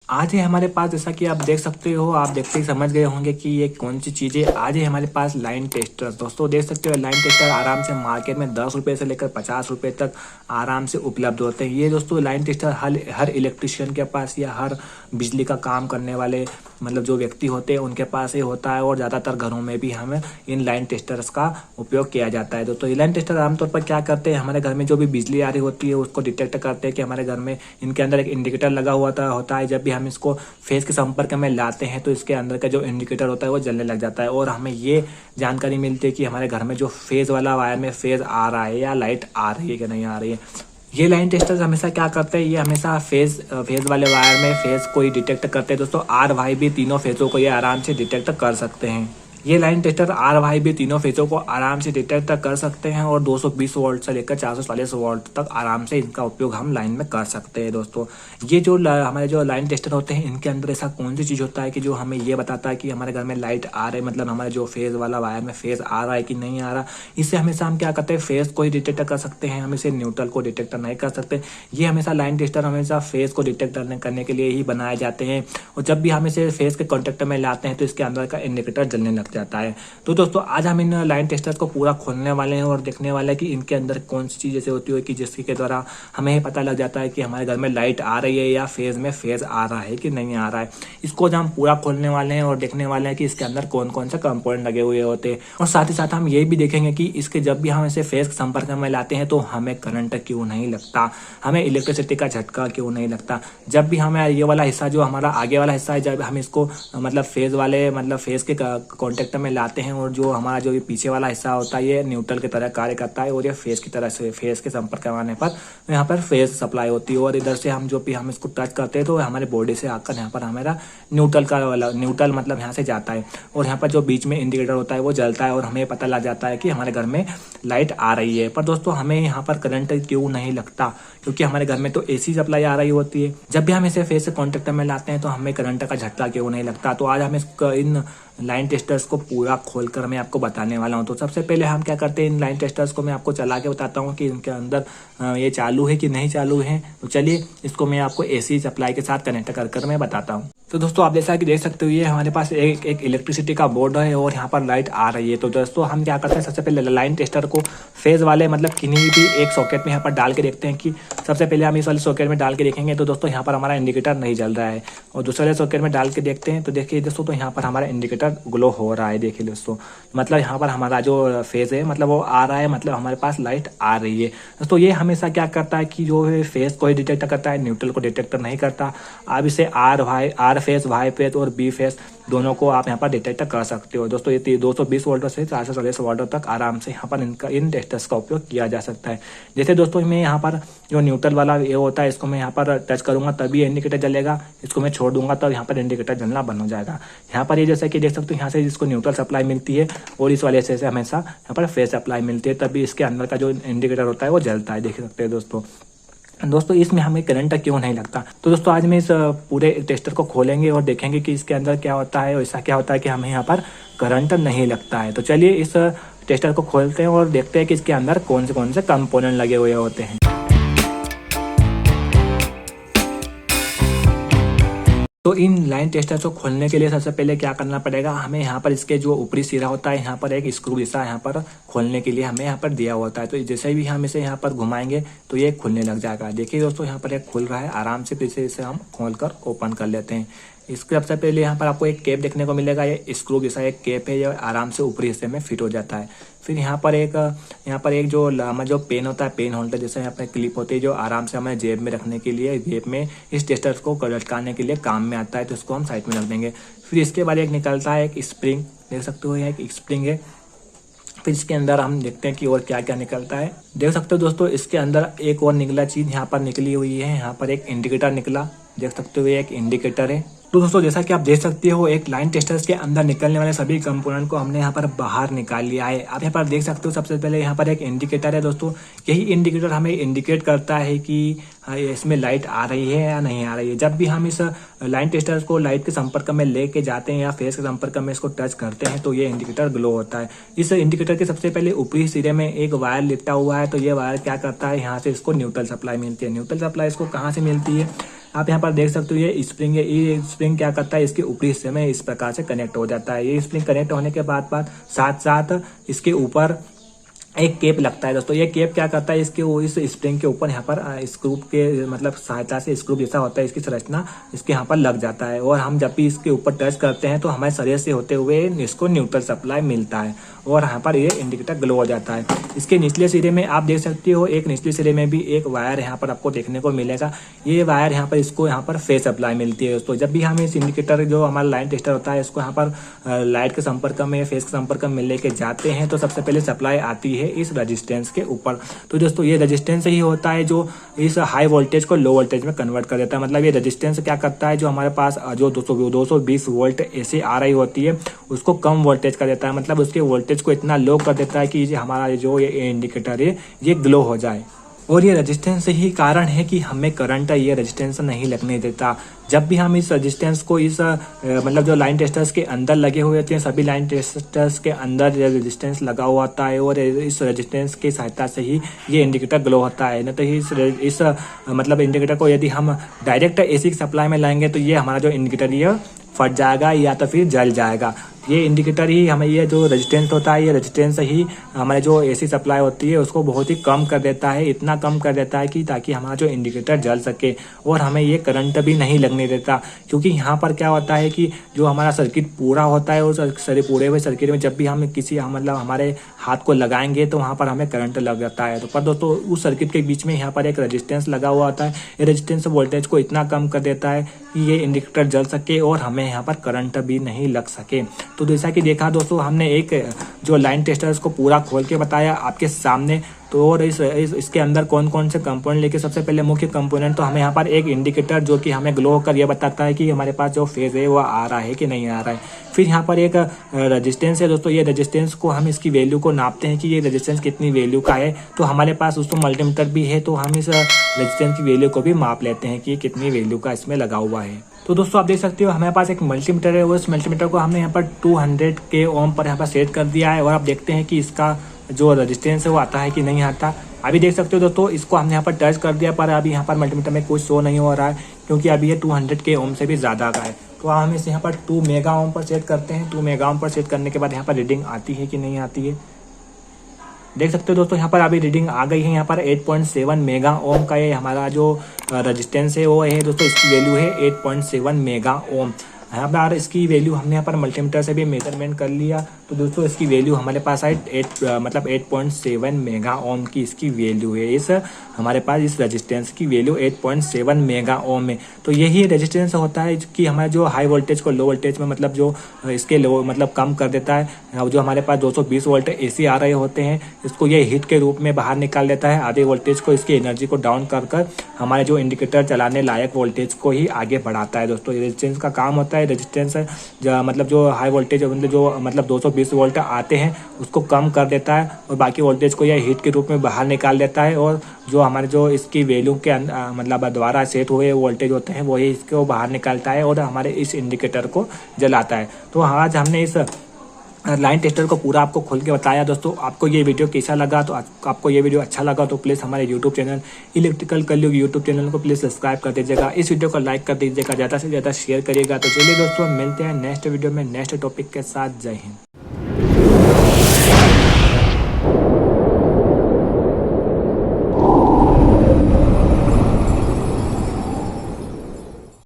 आज है हमारे पास, जैसा कि आप देख सकते हो, आप देखते ही समझ गए होंगे कि ये कौन सी चीज़ है। आज है हमारे पास लाइन टेस्टर। दोस्तों देख सकते हो, लाइन टेस्टर आराम से मार्केट में 10 रुपये से लेकर 50 रुपये तक आराम से उपलब्ध होते हैं। ये दोस्तों लाइन टेस्टर हर इलेक्ट्रिशियन के पास या हर बिजली का काम करने वाले मतलब जो व्यक्ति होते हैं उनके पास ही होता है, और ज़्यादातर घरों में भी हमें इन लाइन टेस्टर्स का उपयोग किया जाता है। दोस्तों ये लाइन टेस्टर आमतौर पर क्या करते हैं, हमारे घर में जो भी बिजली आ रही होती है उसको डिटेक्ट करते हैं कि हमारे घर में इनके अंदर एक इंडिकेटर लगा हुआ होता है। जब भी हम इसको फेस के संपर्क में लाते हैं तो इसके अंदर का जो इंडिकेटर होता है वो जलने लग जाता है, और हमें ये जानकारी मिलती है कि हमारे घर में जो फेज वाला वायर में फेज आ रहा है या लाइट आ रही है कि नहीं आ रही है। ये लाइन टेस्टर्स हमेशा क्या करते हैं, ये हमेशा फेज वाले वायर में फेज को ही डिटेक्ट करते हैं। दोस्तों आर वाई भी तीनों फेजों को ये आराम से डिटेक्ट कर सकते हैं। ये लाइन टेस्टर आर वाई भी तीनों फेजों को आराम से डिटेक्ट कर सकते हैं, और 220 वोल्ट से लेकर 440 वोल्ट तक आराम से इनका उपयोग हम लाइन में कर सकते हैं। दोस्तों ये जो हमारे जो लाइन टेस्टर होते हैं इनके अंदर ऐसा कौन सी चीज़ होता है कि जो हमें ये बताता है कि हमारे घर में लाइट आ रही है, मतलब हमारे जो फेज वाला वायर में फेज आ रहा है कि नहीं आ रहा। इससे हमेशा हम क्या करते हैं, फेज को ही डिटेक्ट कर सकते हैं, हम इसे न्यूट्रल को डिटेक्ट नहीं कर सकते। ये हमेशा लाइन टेस्टर हमेशा फेज को डिटेक्ट करने के लिए ही बनाए जाते हैं, और जब भी हम इसे फेज के कॉन्टेक्ट में लाते हैं तो इसके अंदर का इंडिकेटर जलने लग जाता है। तो दोस्तों आज हम इन लाइन टेस्टर्स को पूरा खोलने वाले हैं और देखने वाले हैं कि इनके अंदर कौन सी चीज़ ऐसे होती है कि जिसके द्वारा हमें पता लग जाता है कि हमारे घर में लाइट आ रही है या फेज में फेज आ रहा है कि नहीं आ रहा है। इसको आज हम पूरा खोलने वाले हैं और देखने वाले हैं कि इसके अंदर कौन कौन से कंपोनेंट लगे हुए होते हैं, और साथ ही साथ हम ये भी देखेंगे कि इसके जब भी हम इसे फेज के संपर्क में लाते हैं तो हमें करंट क्यों नहीं लगता, हमें इलेक्ट्रिसिटी का झटका क्यों नहीं लगता। जब भी हमें ये वाला हिस्सा जो हमारा आगे वाला हिस्सा है, जब हम इसको मतलब फेज के कॉन्टेक्ट में लाते हैं, और जो हमारा जो पीछे वाला हिस्सा होता है ये न्यूट्रल की तरह कार्य करता है, और ये फेज की तरह से फेज के संपर्क में आने पर यहाँ पर फेज सप्लाई होती है, और इधर से हम जो भी हम इसको टच करते हैं तो हमारे बॉडी से आकर यहाँ पर हमारा न्यूट्रल मतलब यहाँ से जाता है, और यहाँ पर जो बीच में इंडिकेटर होता है वो जलता है, और हमें पता लग जाता है कि हमारे घर में लाइट आ रही है। पर दोस्तों हमें यहाँ पर करंट क्यों नहीं लगता, क्योंकि हमारे घर में तो एसी सप्लाई आ रही होती है। जब भी हम इसे फेज से कॉन्टेक्ट में लाते हैं तो हमें करंट का झटका क्यों नहीं लगता। तो आज हम इन लाइन टेस्टर्स को पूरा खोलकर मैं आपको बताने वाला हूं। तो सबसे पहले हम क्या करते हैं, इन लाइन टेस्टर्स को मैं आपको चला के बताता हूं कि इनके अंदर ये चालू है कि नहीं चालू है। तो चलिए इसको मैं आपको एसी सप्लाई के साथ कनेक्ट कर मैं बताता हूं। तो दोस्तों आप जैसा कि देख सकते हो ये हमारे पास एक इलेक्ट्रिसिटी का बोर्ड है, और यहाँ पर लाइट आ रही है। तो दोस्तों हम क्या करते हैं, सबसे पहले लाइन टेस्टर को फेज वाले मतलब किन्हीं भी एक सॉकेट में यहाँ पर डाल के देखते हैं कि सबसे पहले हम इस वाले सॉकेट में डाल के देखेंगे तो दोस्तों यहाँ पर हमारा इंडिकेटर नहीं जल रहा है, और दूसरे वाले सॉकेट में डाल के देखते हैं तो देखिए दोस्तों तो यहाँ पर हमारा इंडिकेटर ग्लो हो रहा है। देखिए दोस्तों मतलब यहाँ पर हमारा जो फेज है मतलब वो आ रहा है, मतलब हमारे पास लाइट आ रही है। दोस्तों ये हमेशा क्या करता है कि जो है फेज को ही डिटेक्ट करता है, न्यूट्रल को डिटेक्ट नहीं करता। आप इसे आर फेज, वाई फेज और बी फेज दोनों को आप यहाँ पर डिटेक्ट कर सकते हो। दोस्तों ये 220 वोल्ट से 440 वोल्ट तक आराम से यहाँ पर इन टेस्टर्स का उपयोग किया जा सकता है। जैसे दोस्तों मैं यहाँ पर जो न्यूट्रल वाला ये होता है इसको मैं यहाँ पर टच करूंगा तभी इंडिकेटर जलेगा, इसको मैं छोड़ दूंगा तब यहाँ पर इंडिकेटर जलना बंद हो जाएगा। यहाँ पर ये जैसे कि देख सकते हो यहाँ से इसको न्यूट्रल सप्लाई मिलती है, और इस वाले से हमेशा यहाँ पर फेज सप्लाई मिलती है, तभी इसके अंदर का जो इंडिकेटर होता है वो जलता है। देख सकते हैं दोस्तों इसमें हमें करंट क्यों नहीं लगता। तो दोस्तों आज मैं इस पूरे टेस्टर को खोलेंगे और देखेंगे कि इसके अंदर क्या होता है, और ऐसा क्या होता है कि हमें यहाँ पर करंट नहीं लगता है। तो चलिए इस टेस्टर को खोलते हैं और देखते हैं कि इसके अंदर कौन से कंपोनेंट लगे हुए होते हैं। तो इन लाइन टेस्टर्स को खोलने के लिए सबसे पहले क्या करना पड़ेगा, हमें यहाँ पर इसके जो ऊपरी सिरा होता है यहाँ पर एक स्क्रू जैसा यहाँ पर खोलने के लिए हमें यहाँ पर दिया होता है। तो जैसे भी हम इसे यहाँ पर घुमाएंगे तो ये खुलने लग जाएगा। देखिए दोस्तों यहाँ पर एक खुल रहा है आराम से, फिर से इसे हम खोलकर ओपन कर लेते हैं। इसके सबसे पहले यहाँ पर आपको एक कैप देखने को मिलेगा, ये स्क्रू जैसा एक कैप है, ये आराम से ऊपरी हिस्से में फिट हो जाता है। फिर यहाँ पर एक जो हमारा जो पेन होता है, पेन होल्डर जैसे यहाँ पर क्लिप होती है जो आराम से हमें जेब में रखने के लिए, जेब में इस टेस्टर को लटकाने के लिए काम में आता है, तो इसको हम साइड में रख देंगे। फिर इसके बाद एक निकलता है एक स्प्रिंग, देख सकते हो यहाँ एक स्प्रिंग है। फिर इसके अंदर हम देखते हैं कि और क्या क्या निकलता है। देख सकते हो दोस्तों इसके अंदर एक और निकला चीज यहाँ पर निकली हुई है, यहाँ पर एक इंडिकेटर निकला, देख सकते हो ये एक इंडिकेटर है। तो दोस्तों जैसा कि आप देख सकते हो एक लाइन टेस्टर्स के अंदर निकलने वाले सभी कंपोनेंट को हमने यहाँ पर बाहर निकाल लिया है। आप यहाँ पर देख सकते हो सबसे पहले यहाँ पर एक इंडिकेटर है। दोस्तों यही इंडिकेटर हमें इंडिकेट करता है कि इसमें लाइट आ रही है या नहीं आ रही है। जब भी हम इस लाइन टेस्टर्स को लाइट के संपर्क में लेके जाते हैं या फेस के संपर्क में इसको टच करते हैं तो ये इंडिकेटर ग्लो होता है। इस इंडिकेटर के सबसे पहले ऊपरी सिरे में एक वायर लिपटा हुआ है, तो ये वायर क्या करता है, यहाँ से इसको न्यूट्रल सप्लाई मिलती है। न्यूट्रल सप्लाई इसको कहाँ से मिलती है, आप यहाँ पर देख सकते हो ये स्प्रिंग है, ये स्प्रिंग क्या करता है, इसके ऊपरी हिस्से में इस प्रकार से कनेक्ट हो जाता है। ये स्प्रिंग कनेक्ट होने के बाद साथ साथ इसके ऊपर एक केप लगता है दोस्तों। ये केप क्या करता है, इसके वो इस स्प्रिंग के ऊपर यहाँ पर स्क्रू के मतलब सहायता से, स्क्रू जैसा होता है इसकी संरचना, इसके यहाँ पर लग जाता है और हम जब भी इसके ऊपर टच करते हैं तो हमारे शरीर से होते हुए इसको न्यूट्रल सप्लाई मिलता है और यहाँ पर ये इंडिकेटर ग्लो हो जाता है। इसके निचले सिरे में आप देख सकते हो, एक निचले सिरे में भी एक वायर यहाँ पर आपको देखने को मिलेगा। ये वायर यहाँ पर इसको यहाँ पर फेस सप्लाई मिलती है दोस्तों। जब भी हम इस इंडिकेटर जो हमारा लाइन टेस्टर होता है इसको यहाँ पर लाइट के संपर्क में, फेस के संपर्क में लेके जाते हैं तो सबसे पहले सप्लाई आती है इस रेजिस्टेंस के ऊपर। तो दोस्तों ये रेजिस्टेंस ही होता है जो इस हाई वोल्टेज को लो वोल्टेज में कन्वर्ट कर देता है। मतलब ये रेजिस्टेंस क्या करता है, जो हमारे पास जो 220 वोल्ट ऐसे आ रही होती है उसको कम वोल्टेज कर देता है। मतलब उसके वोल्टेज को इतना लो कर देता है कि हमारा जो ये इंडिकेटर है ये ग्लो हो जाए। और ये रेजिस्टेंस ही कारण है कि हमें करंट ये रेजिस्टेंस नहीं लगने देता। जब भी हम इस रेजिस्टेंस को इस मतलब जो लाइन टेस्टर्स के अंदर लगे हुए होते हैं, सभी लाइन टेस्टर्स के अंदर रेजिस्टेंस लगा हुआ होता है और इस रेजिस्टेंस की सहायता से ही ये इंडिकेटर ग्लो होता है। नहीं तो इस मतलब इंडिकेटर को यदि हम डायरेक्ट एसी की सप्लाई में लाएंगे तो ये हमारा जो इंडिकेटर ये फट जाएगा या तो फिर जल जाएगा। ये इंडिकेटर ही हमें, ये जो रेजिस्टेंस होता है, ये रेजिस्टेंस ही हमारे जो एसी सप्लाई होती है उसको बहुत ही कम कर देता है। इतना कम कर देता है कि ताकि हमारा जो इंडिकेटर जल सके और हमें ये करंट भी नहीं लगने देता। क्योंकि यहाँ पर क्या होता है कि जो हमारा सर्किट पूरा होता है उस पूरे हुए सर्किट में जब भी हम किसी मतलब हमारे हाथ को लगाएंगे तो वहाँ पर हमें करंट लग जाता है। तो पर दोस्तों उस सर्किट के बीच में यहाँ पर एक रेजिस्टेंस लगा हुआ होता है। ये रेजिस्टेंस वोल्टेज को इतना कम कर देता है कि ये इंडिकेटर जल सके और हमें यहाँ पर करंट भी नहीं लग सके। तो जैसा कि देखा दोस्तों, हमने एक जो लाइन टेस्टर को पूरा खोल के बताया आपके सामने। तो और इसके अंदर कौन कौन से कंपोनेंट लेके, सबसे पहले मुख्य कंपोनेंट तो हमें यहाँ पर एक इंडिकेटर जो कि हमें ग्लो कर ये बताता है कि हमारे पास जो फेज है वो आ रहा है कि नहीं आ रहा है। फिर यहाँ पर एक रेजिस्टेंस है दोस्तों। ये रेजिस्टेंस को हम इसकी वैल्यू को नापते हैं कि ये रेजिस्टेंस कितनी वैल्यू का है। तो हमारे पास उसको मल्टीमीटर भी है तो हम इस रेजिस्टेंस की वैल्यू को भी माप लेते हैं कि कितनी वैल्यू का इसमें लगा हुआ है। तो दोस्तों आप देख सकते हो हमारे पास एक मल्टीमीटर है, उस मल्टीमीटर को हमने यहाँ पर 200 के ओम पर यहाँ पर सेट कर दिया है और आप देखते हैं कि इसका जो रेजिस्टेंस है वो आता है कि नहीं आता। अभी देख सकते हो दोस्तों, इसको हमने यहाँ पर टच कर दिया पर अभी यहाँ पर मल्टीमीटर में कुछ शो नहीं हो रहा है क्योंकि अभी ये 200 के ओम से भी ज़्यादा का है। तो हम इसे यहाँ पर 2 मेगा ओम पर सेट करते हैं। 2 मेगा ओम पर सेट करने के बाद यहाँ पर रीडिंग आती है कि नहीं आती है, देख सकते हो दोस्तों। यहाँ पर अभी रीडिंग आ गई है। यहाँ पर 8.7 मेगा ओम का ये हमारा जो रेजिस्टेंस है वो है दोस्तों। इसकी वैल्यू है 8.7 मेगा ओम। यहाँ पर इसकी वैल्यू हमने यहाँ पर मल्टीमीटर से भी मेजरमेंट कर लिया। तो दोस्तों इसकी वैल्यू हमारे पास है 8.7 मेगा ओम की इसकी वैल्यू है। इस हमारे पास इस रेजिस्टेंस की वैल्यू 8.7 मेगा ओम है। तो यही रेजिस्टेंस होता है कि हमारे जो हाई वोल्टेज को लो वोल्टेज में मतलब जो इसके लो मतलब कम कर देता है। जो हमारे पास 220 वोल्ट एसी आ रहे होते हैं इसको ये हीट के रूप में बाहर निकाल देता है। आधे वोल्टेज को, इसकी एनर्जी को डाउन कर हमारे जो इंडिकेटर चलाने लायक वोल्टेज को ही आगे बढ़ाता है दोस्तों। रेजिस्टेंस का काम होता है, रेजिस्टेंस मतलब जो हाई वोल्टेज मतलब 220 वोल्ट आते हैं उसको कम कर देता है और बाकी वोल्टेज को यह हीट के रूप में बाहर निकाल देता है और जो हमारे जो इसकी वैल्यू के मतलब द्वारा सेट हुए वोल्टेज होते हैं वही इसको बाहर निकालता है और हमारे इस इंडिकेटर को जलाता है। तो आज हमने इस लाइन टेस्टर को पूरा आपको खोल के बताया दोस्तों। आपको ये वीडियो कैसा लगा, तो आपको ये वीडियो अच्छा लगा तो प्लीज़ हमारे यूट्यूब चैनल इलेक्ट्रिकल कलयुग यूट्यूब चैनल को प्लीज़ सब्सक्राइब कर दीजिएगा। इस वीडियो को लाइक कर दीजिएगा, ज़्यादा से ज़्यादा शेयर करिएगा। तो चलिए दोस्तों मिलते हैं नेक्स्ट वीडियो में नेक्स्ट टॉपिक के साथ। जय हिंद।